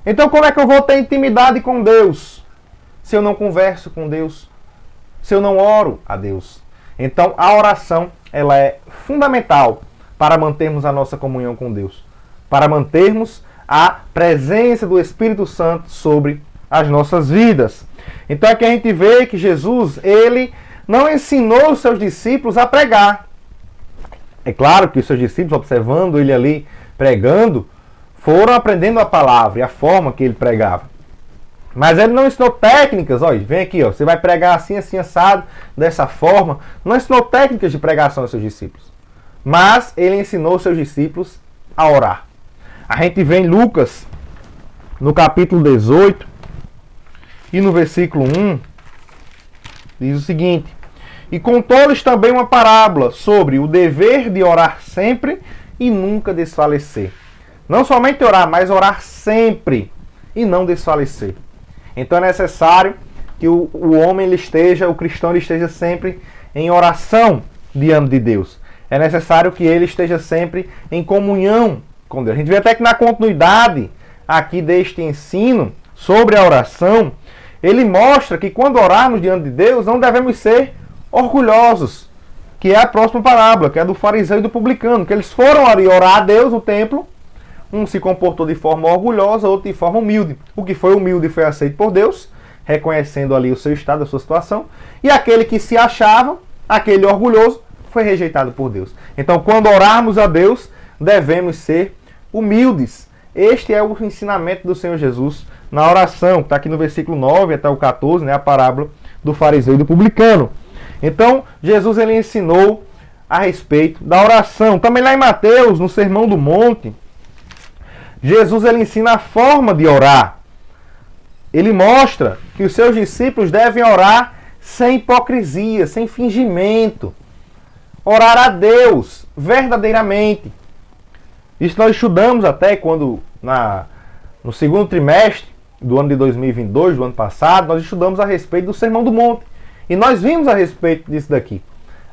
Speaker 1: Então como é que eu vou ter intimidade com Deus se eu não converso com Deus? Se eu não oro a Deus? Então a oração ela é fundamental para mantermos a nossa comunhão com Deus, para mantermos a presença do Espírito Santo sobre as nossas vidas. Então aqui a gente vê que Jesus, ele não ensinou os seus discípulos a pregar. É claro que os seus discípulos, observando ele ali pregando, foram aprendendo a palavra e a forma que ele pregava. Mas ele não ensinou técnicas, olha, vem aqui, ó, você vai pregar assim, assim, assado, dessa forma. Não ensinou técnicas de pregação aos seus discípulos. Mas ele ensinou aos seus discípulos a orar. A gente vê em Lucas, no capítulo 18, e no versículo 1, diz o seguinte: e contou-lhes também uma parábola sobre o dever de orar sempre e nunca desfalecer. Não somente orar, mas orar sempre e não desfalecer. Então é necessário que o homem o cristão ele esteja sempre em oração diante de Deus. É necessário que ele esteja sempre em comunhão com Deus. A gente vê até que na continuidade aqui deste ensino sobre a oração, ele mostra que quando orarmos diante de Deus, não devemos ser orgulhosos, que é a próxima parábola, que é do fariseu e do publicano, que eles foram ali orar a Deus no templo. Um se comportou de forma orgulhosa, outro de forma humilde. O que foi humilde foi aceito por Deus, reconhecendo ali o seu estado, a sua situação. E aquele que se achava, aquele orgulhoso, foi rejeitado por Deus. Então, quando orarmos a Deus, devemos ser humildes. Este é o ensinamento do Senhor Jesus na oração, que está aqui no versículo 9 até o 14, né, a parábola do fariseu e do publicano. Então, Jesus ele ensinou a respeito da oração. Também lá em Mateus, no Sermão do Monte, Jesus ele ensina a forma de orar. Ele mostra que os seus discípulos devem orar sem hipocrisia, sem fingimento. Orar a Deus verdadeiramente. Isso nós estudamos até quando, no segundo trimestre do ano de 2022, do ano passado, nós estudamos a respeito do Sermão do Monte. E nós vimos a respeito disso daqui.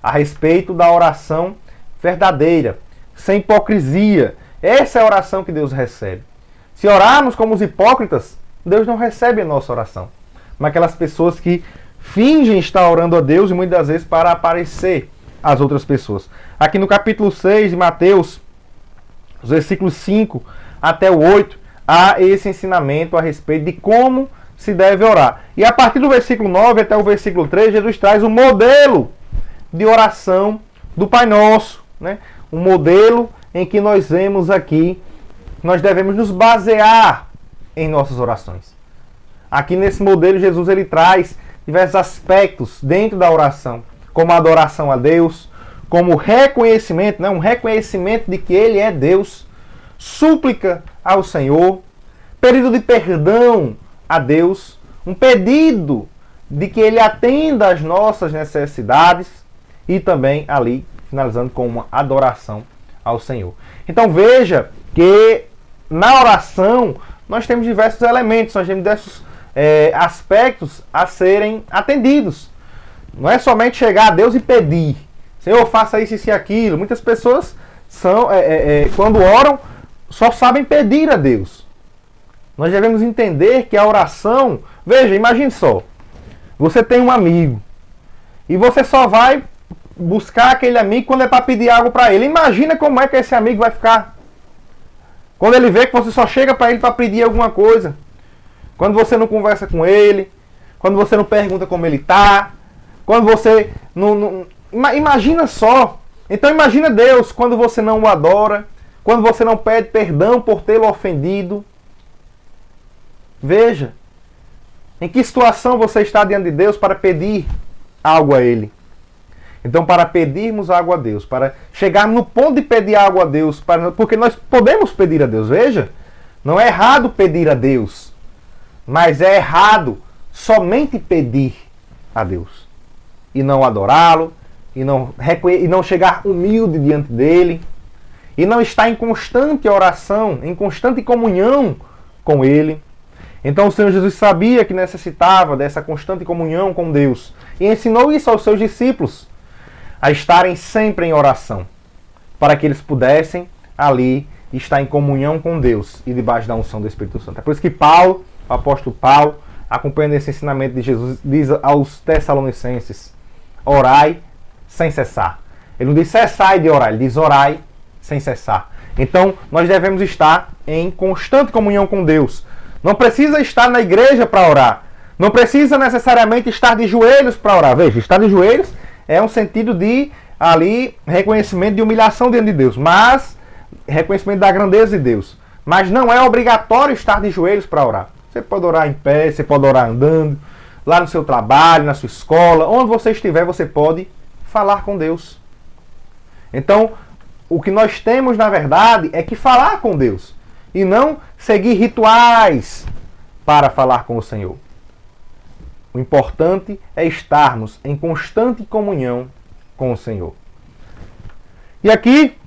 Speaker 1: A respeito da oração verdadeira, sem hipocrisia. Essa é a oração que Deus recebe. Se orarmos como os hipócritas, Deus não recebe a nossa oração. Mas aquelas pessoas que fingem estar orando a Deus e muitas vezes para aparecer às outras pessoas. Aqui no capítulo 6 de Mateus, os versículos 5 até o 8, há esse ensinamento a respeito de como se deve orar. E a partir do versículo 9 até o versículo 3, Jesus traz um modelo de oração do Pai Nosso, né? Um modelo em que nós vemos aqui, nós devemos nos basear em nossas orações. Aqui nesse modelo, Jesus ele traz diversos aspectos dentro da oração, como a adoração a Deus, como reconhecimento, né? Um reconhecimento de que Ele é Deus, súplica ao Senhor, pedido de perdão a Deus, um pedido de que Ele atenda às nossas necessidades e também ali, finalizando com uma adoração ao Senhor. Então veja que na oração nós temos diversos elementos, nós temos diversos aspectos a serem atendidos. Não é somente chegar a Deus e pedir, Senhor, faça isso e aquilo. Muitas pessoas quando oram só sabem pedir a Deus. Nós devemos entender que a oração, veja, imagine só, você tem um amigo e você só vai buscar aquele amigo quando é para pedir algo para ele. Imagina como é que esse amigo vai ficar quando ele vê que você só chega para ele para pedir alguma coisa, quando você não conversa com ele, quando você não pergunta como ele está, quando você não... Imagina só. Então imagina Deus quando você não o adora, quando você não pede perdão por tê-lo ofendido. Veja em que situação você está diante de Deus para pedir algo a Ele. Então, para pedirmos algo a Deus, para chegarmos no ponto de pedir algo a Deus, porque nós podemos pedir a Deus, veja, não é errado pedir a Deus, mas é errado somente pedir a Deus e não adorá-lo, e não chegar humilde diante dele, e não estar em constante oração, em constante comunhão com Ele. Então o Senhor Jesus sabia que necessitava dessa constante comunhão com Deus e ensinou isso aos seus discípulos, a estarem sempre em oração, para que eles pudessem ali estar em comunhão com Deus e debaixo da unção do Espírito Santo. É por isso que Paulo, o apóstolo Paulo, acompanhando esse ensinamento de Jesus, diz aos Tessalonicenses: orai sem cessar. Ele não diz cessai de orar, ele diz orai sem cessar. Então nós devemos estar em constante comunhão com Deus. Não precisa estar na igreja para orar. Não precisa necessariamente estar de joelhos para orar. Veja, estar de joelhos é um sentido de ali reconhecimento de humilhação diante de Deus, mas reconhecimento da grandeza de Deus. Mas não é obrigatório estar de joelhos para orar. Você pode orar em pé, você pode orar andando, lá no seu trabalho, na sua escola, onde você estiver, você pode falar com Deus. Então, o que nós temos, na verdade, é que falar com Deus e não seguir rituais para falar com o Senhor. O importante é estarmos em constante comunhão com o Senhor. E aqui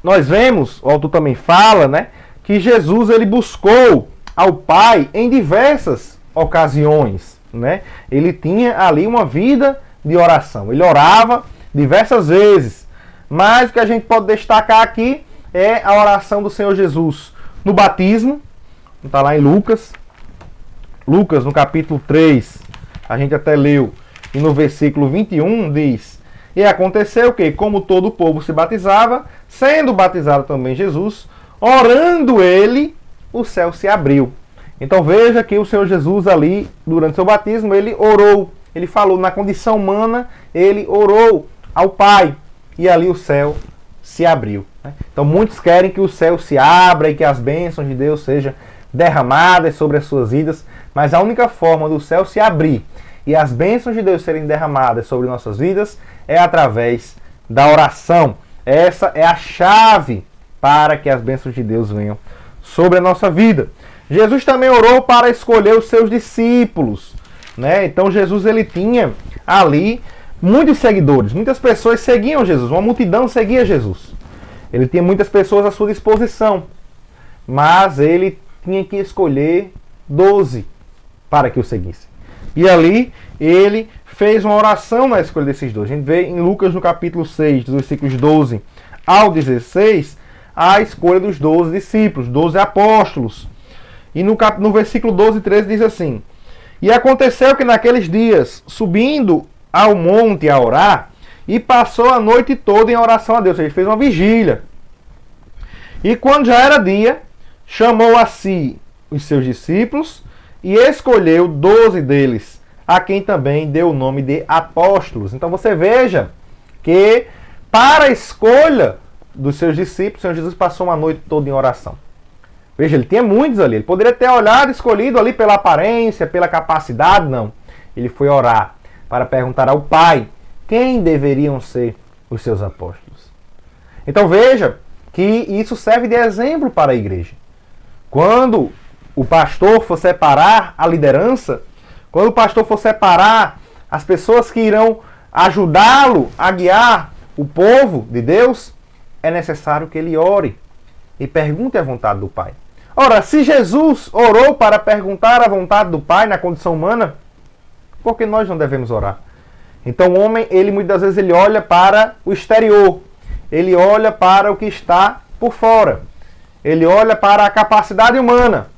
Speaker 1: nós vemos, o autor também fala, né, que Jesus ele buscou ao Pai em diversas ocasiões, né? Ele tinha ali uma vida de oração. Ele orava diversas vezes. Mas o que a gente pode destacar aqui é a oração do Senhor Jesus no batismo. Está lá em Lucas. Lucas, no capítulo 3, a gente até leu, e no versículo 21 diz: E aconteceu que, como todo o povo se batizava, sendo batizado também Jesus, orando ele, o céu se abriu. Então veja que o Senhor Jesus ali, durante seu batismo, ele orou. Ele falou, na condição humana, ele orou ao Pai. E ali o céu se abriu. Então muitos querem que o céu se abra e que as bênçãos de Deus sejam derramadas sobre as suas vidas. Mas a única forma do céu se abrir e as bênçãos de Deus serem derramadas sobre nossas vidas é através da oração. Essa é a chave para que as bênçãos de Deus venham sobre a nossa vida. Jesus também orou para escolher os seus discípulos, né? Então Jesus ele tinha ali muitos seguidores, muitas pessoas seguiam Jesus, uma multidão seguia Jesus. Ele tinha muitas pessoas à sua disposição, mas ele tinha que escolher 12 para que o seguissem. E ali ele fez uma oração na escolha desses 12. A gente vê em Lucas no capítulo 6, dos versículos 12 ao 16, a escolha dos 12 discípulos, 12 apóstolos. E no versículo 12 e 13 diz assim: E aconteceu que naqueles dias, subindo ao monte a orar, e passou a noite toda em oração a Deus. Ele fez uma vigília. E quando já era dia, chamou a si os seus discípulos e escolheu 12 deles, a quem também deu o nome de apóstolos. Então você veja que para a escolha dos seus discípulos, o Senhor Jesus passou uma noite toda em oração. Veja, ele tinha muitos ali. Ele poderia ter olhado, escolhido ali pela aparência, pela capacidade, não. Ele foi orar para perguntar ao Pai quem deveriam ser os seus apóstolos. Então veja que isso serve de exemplo para a igreja. Quando o pastor for separar a liderança, quando o pastor for separar as pessoas que irão ajudá-lo a guiar o povo de Deus, é necessário que ele ore e pergunte a vontade do Pai. Ora, se Jesus orou para perguntar a vontade do Pai na condição humana, por que nós não devemos orar? Então o homem, ele muitas vezes ele olha para o exterior, ele olha para o que está por fora, ele olha para a capacidade humana,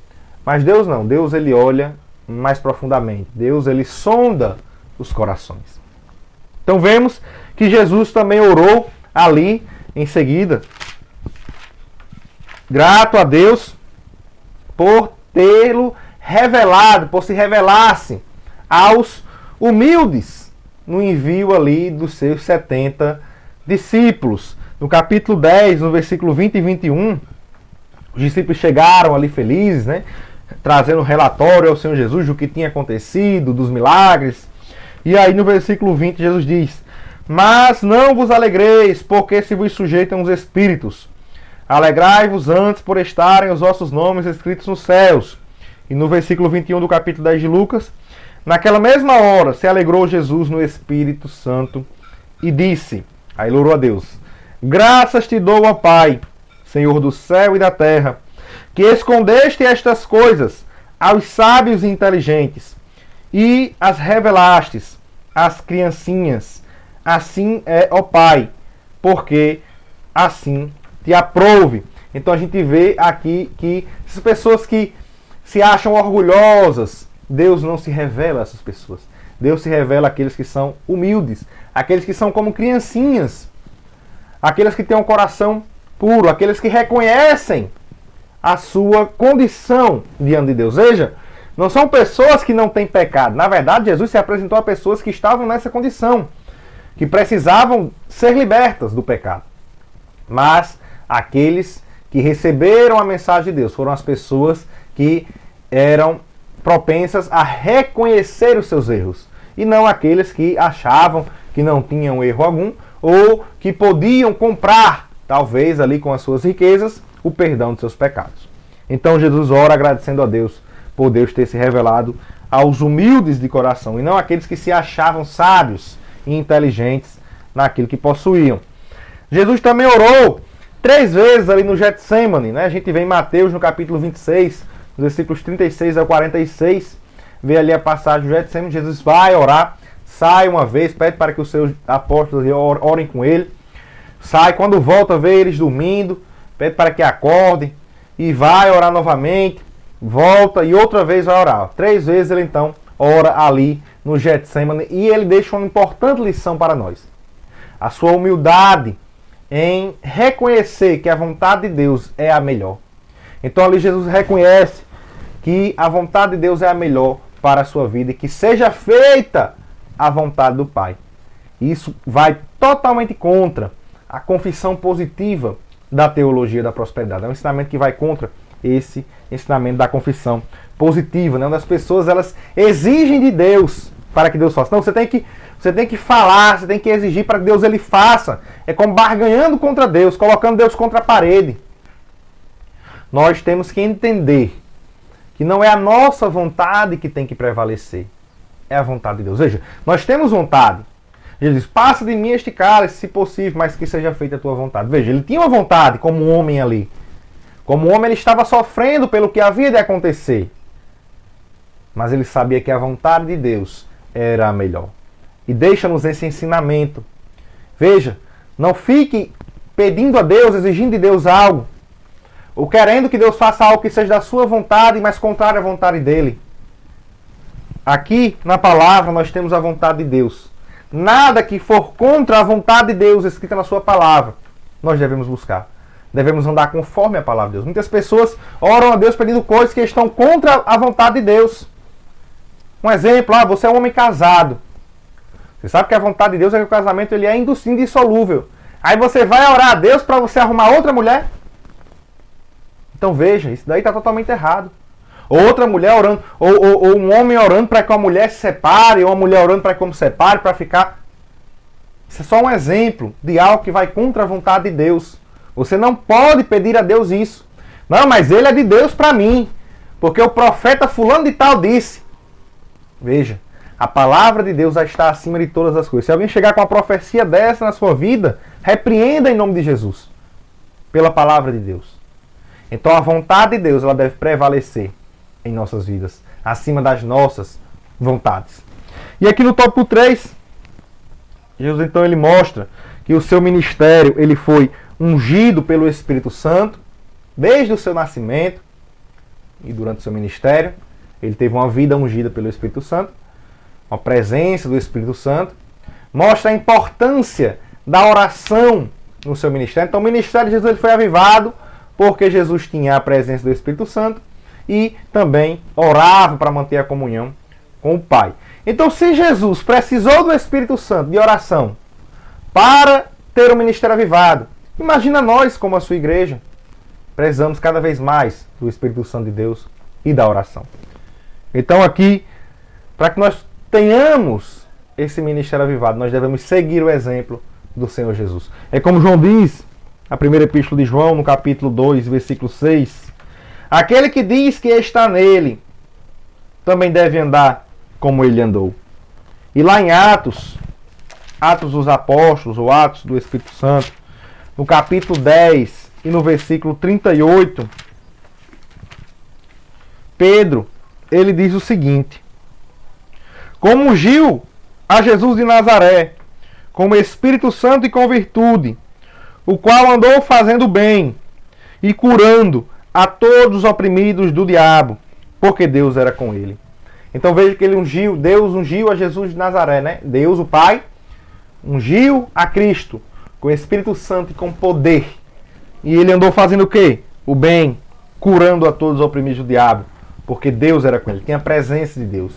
Speaker 1: mas Deus não, Deus ele olha mais profundamente, Deus ele sonda os corações. Então vemos que Jesus também orou ali em seguida, grato a Deus por tê-lo revelado, por se revelasse aos humildes no envio ali dos seus 70 discípulos. No capítulo 10, no versículo 20 e 21, os discípulos chegaram ali felizes, né, trazendo relatório ao Senhor Jesus do que tinha acontecido, dos milagres. E aí no versículo 20 Jesus diz: Mas não vos alegreis, porque se vos sujeitam os espíritos. Alegrai-vos antes por estarem os vossos nomes escritos nos céus. E no versículo 21 do capítulo 10 de Lucas: Naquela mesma hora se alegrou Jesus no Espírito Santo e disse, aí louvou a Deus: Graças te dou, ó Pai, Senhor do céu e da terra, que escondeste estas coisas aos sábios e inteligentes e as revelastes às criancinhas. Assim é, ó Pai, porque assim te aprouve. Então a gente vê aqui que essas pessoas que se acham orgulhosas, Deus não se revela a essas pessoas. Deus se revela àqueles que são humildes, aqueles que são como criancinhas, aqueles que têm um coração puro, aqueles que reconhecem a sua condição diante de Deus. Veja, não são pessoas que não têm pecado. Na verdade, Jesus se apresentou a pessoas que estavam nessa condição, que precisavam ser libertas do pecado. Mas aqueles que receberam a mensagem de Deus foram as pessoas que eram propensas a reconhecer os seus erros, e não aqueles que achavam que não tinham erro algum, ou que podiam comprar, talvez ali com as suas riquezas, o perdão de seus pecados. Então Jesus ora agradecendo a Deus por Deus ter se revelado aos humildes de coração, e não aqueles que se achavam sábios e inteligentes naquilo que possuíam. Jesus também orou 3 vezes ali no Getsemane, né? A gente vê em Mateus no capítulo 26, nos versículos 36 ao 46, vê ali a passagem do Getsemane. Jesus vai orar, sai uma vez, pede para que os seus apóstolos orem com ele, sai, quando volta vê eles dormindo, pede para que acordem, e vai orar novamente, volta e outra vez vai orar. 3 vezes ele então ora ali no Getsemane, e ele deixa uma importante lição para nós. A sua humildade em reconhecer que a vontade de Deus é a melhor. Então ali Jesus reconhece que a vontade de Deus é a melhor para a sua vida e que seja feita a vontade do Pai. Isso vai totalmente contra a confissão positiva da teologia da prosperidade. É um ensinamento que vai contra esse ensinamento da confissão positiva, né? Onde as pessoas elas exigem de Deus para que Deus faça. Não, você tem que falar, você tem que exigir para que Deus ele faça. É como barganhando contra Deus, colocando Deus contra a parede. Nós temos que entender que não é a nossa vontade que tem que prevalecer, é a vontade de Deus. Veja, nós temos vontade. Ele diz, passa de mim este cálice, se possível, mas que seja feita a tua vontade. Veja, ele tinha uma vontade como um homem ali. Como homem, ele estava sofrendo pelo que havia de acontecer. Mas ele sabia que a vontade de Deus era a melhor. E deixa-nos esse ensinamento. Veja, não fique pedindo a Deus, exigindo de Deus algo, ou querendo que Deus faça algo que seja da sua vontade, mas contrário à vontade dele. Aqui, na palavra, nós temos a vontade de Deus. Nada que for contra a vontade de Deus escrita na sua palavra, nós devemos buscar. Devemos andar conforme a palavra de Deus. Muitas pessoas oram a Deus pedindo coisas que estão contra a vontade de Deus. Um exemplo, você é um homem casado. Você sabe que a vontade de Deus é que o casamento ele é indissolúvel. Aí você vai orar a Deus para você arrumar outra mulher? Então veja, isso daí está totalmente errado. Ou outra mulher orando, ou um homem orando para que uma mulher se separe, ou uma mulher orando para que uma se separe, para ficar... Isso é só um exemplo de algo que vai contra a vontade de Deus. Você não pode pedir a Deus isso. Não, mas ele é de Deus para mim. Porque o profeta fulano de tal disse. Veja, a palavra de Deus já está acima de todas as coisas. Se alguém chegar com uma profecia dessa na sua vida, repreenda em nome de Jesus. Pela palavra de Deus. Então a vontade de Deus ela deve prevalecer em nossas vidas, acima das nossas vontades. E aqui no tópico 3, Jesus então ele mostra que o seu ministério ele foi ungido pelo Espírito Santo desde o seu nascimento e durante o seu ministério. Ele teve uma vida ungida pelo Espírito Santo, uma presença do Espírito Santo. Mostra a importância da oração no seu ministério. Então o ministério de Jesus ele foi avivado porque Jesus tinha a presença do Espírito Santo e também orava para manter a comunhão com o Pai. Então, se Jesus precisou do Espírito Santo de oração para ter o ministério avivado, imagina nós, como a sua igreja, precisamos cada vez mais do Espírito Santo de Deus e da oração. Então, aqui, para que nós tenhamos esse ministério avivado, nós devemos seguir o exemplo do Senhor Jesus. É como João diz, a primeira epístola de João, no capítulo 2, versículo 6. Aquele que diz que está nele, também deve andar como ele andou. E lá em Atos dos Apóstolos, ou Atos do Espírito Santo, no capítulo 10 e no versículo 38, Pedro, ele diz o seguinte: como ungiu a Jesus de Nazaré, com o Espírito Santo e com virtude, o qual andou fazendo bem e curando a todos os oprimidos do diabo, porque Deus era com ele. Então veja que Deus ungiu a Jesus de Nazaré, né? Deus, o Pai, ungiu a Cristo com o Espírito Santo e com poder. E ele andou fazendo o quê? O bem, curando a todos os oprimidos do diabo, porque Deus era com ele, tinha a presença de Deus.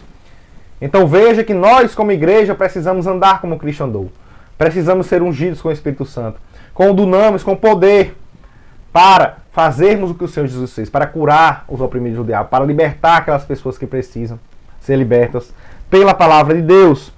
Speaker 1: Então veja que nós, como igreja, precisamos andar como Cristo andou. Precisamos ser ungidos com o Espírito Santo, com dunamis, com poder, para fazermos o que o Senhor Jesus fez, para curar os oprimidos do diabo, para libertar aquelas pessoas que precisam ser libertas pela palavra de Deus.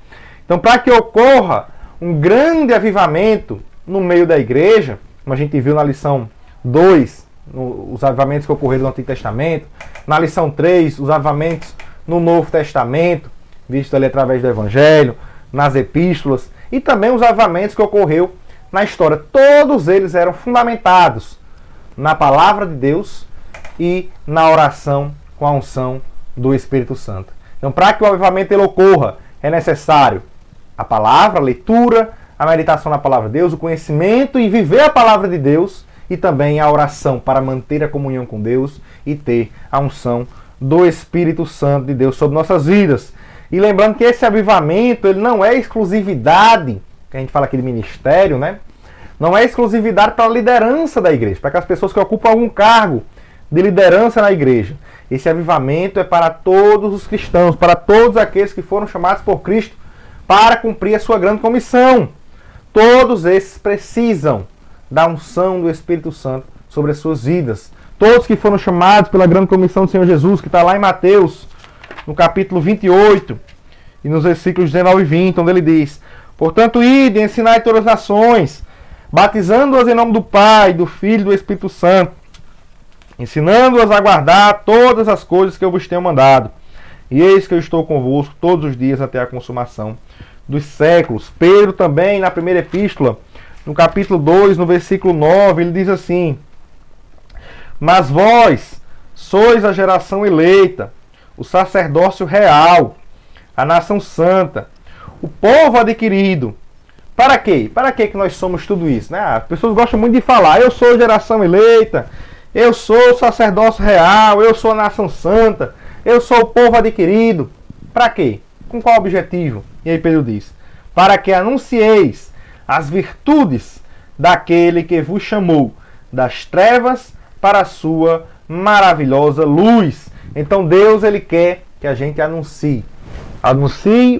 Speaker 1: Então, para que ocorra um grande avivamento no meio da igreja, como a gente viu na lição 2, os avivamentos que ocorreram no Antigo Testamento, na lição 3, os avivamentos no Novo Testamento, visto ali através do Evangelho, nas epístolas, e também os avivamentos que ocorreu na história. Todos eles eram fundamentados na palavra de Deus e na oração com a unção do Espírito Santo. Então, para que o avivamento ele ocorra, é necessário a palavra, a leitura, a meditação na palavra de Deus, o conhecimento e viver a palavra de Deus, e também a oração para manter a comunhão com Deus e ter a unção do Espírito Santo de Deus sobre nossas vidas. E lembrando que esse avivamento ele não é exclusividade, que a gente fala aqui de ministério, né? Não é exclusividade para a liderança da igreja, para aquelas pessoas que ocupam algum cargo de liderança na igreja. Esse avivamento é para todos os cristãos, para todos aqueles que foram chamados por Cristo para cumprir a sua grande comissão. Todos esses precisam da unção do Espírito Santo sobre as suas vidas. Todos que foram chamados pela grande comissão do Senhor Jesus, que está lá em Mateus, no capítulo 28, e nos versículos 19 e 20, onde ele diz: portanto, ide e ensinai todas as nações, batizando-as em nome do Pai, do Filho e do Espírito Santo, ensinando-as a guardar todas as coisas que eu vos tenho mandado. E eis que eu estou convosco todos os dias até a consumação dos séculos. Pedro também, na primeira epístola, no capítulo 2, no versículo 9, ele diz assim: mas vós sois a geração eleita, o sacerdócio real, a nação santa, o povo adquirido. Para quê? Para quê que nós somos tudo isso? Né? As pessoas gostam muito de falar: eu sou geração eleita, eu sou o sacerdócio real, eu sou a nação santa, eu sou o povo adquirido. Para quê? Com qual objetivo? E aí Pedro diz: para que anuncieis as virtudes daquele que vos chamou das trevas para a sua maravilhosa luz. Então Deus ele quer que a gente anuncie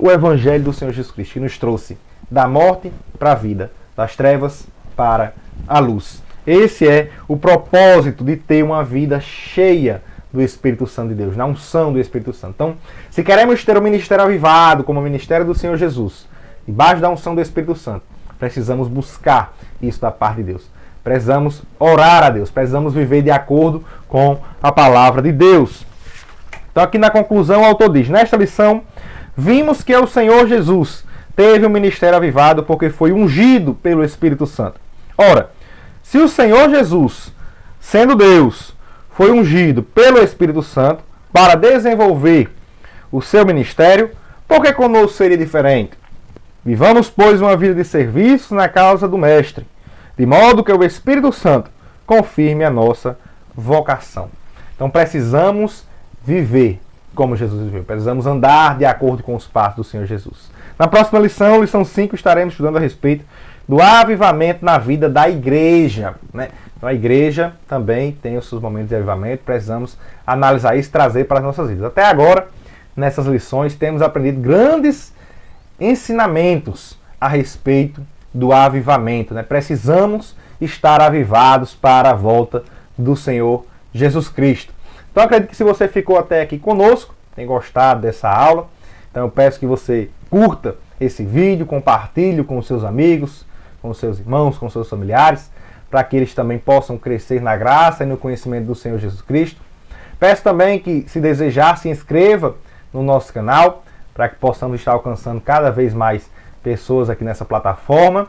Speaker 1: o Evangelho do Senhor Jesus Cristo, que nos trouxe da morte para a vida, das trevas para a luz. Esse é o propósito de ter uma vida cheia do Espírito Santo de Deus, na unção do Espírito Santo. Então, se queremos ter um ministério avivado, como o ministério do Senhor Jesus, debaixo da unção do Espírito Santo, precisamos buscar isso da parte de Deus. Precisamos orar a Deus, precisamos viver de acordo com a palavra de Deus. Então aqui na conclusão o autor diz: nesta lição, vimos que o Senhor Jesus teve um ministério avivado porque foi ungido pelo Espírito Santo. Ora, se o Senhor Jesus, sendo Deus, foi ungido pelo Espírito Santo para desenvolver o seu ministério, por que conosco seria diferente? Vivamos, pois, uma vida de serviço na causa do Mestre, de modo que o Espírito Santo confirme a nossa vocação. Então precisamos viver como Jesus viveu. Precisamos andar de acordo com os passos do Senhor Jesus. Na próxima lição, lição 5, estaremos estudando a respeito do avivamento na vida da igreja, né? Então a igreja também tem os seus momentos de avivamento. Precisamos analisar isso e trazer para as nossas vidas. Até agora, nessas lições, temos aprendido grandes ensinamentos a respeito do avivamento, né? Precisamos estar avivados para a volta do Senhor Jesus Cristo. Então acredito que se você ficou até aqui conosco, tem gostado dessa aula, então eu peço que você curta esse vídeo, compartilhe com os seus amigos, com os seus irmãos, com os seus familiares, para que eles também possam crescer na graça e no conhecimento do Senhor Jesus Cristo. Peço também que, se desejar, se inscreva no nosso canal, para que possamos estar alcançando cada vez mais pessoas aqui nessa plataforma.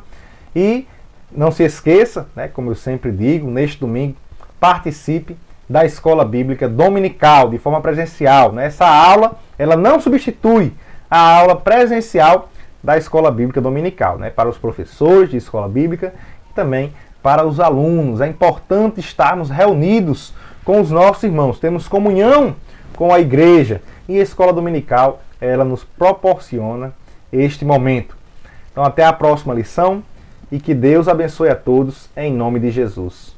Speaker 1: E não se esqueça, né, como eu sempre digo, neste domingo, participe da Escola Bíblica Dominical, de forma presencial. Né? Essa aula, ela não substitui a aula presencial da Escola Bíblica Dominical, né? Para os professores de Escola Bíblica e também para os alunos. É importante estarmos reunidos com os nossos irmãos, temos comunhão com a igreja, e a Escola Dominical, ela nos proporciona este momento. Então até a próxima lição, e que Deus abençoe a todos, em nome de Jesus.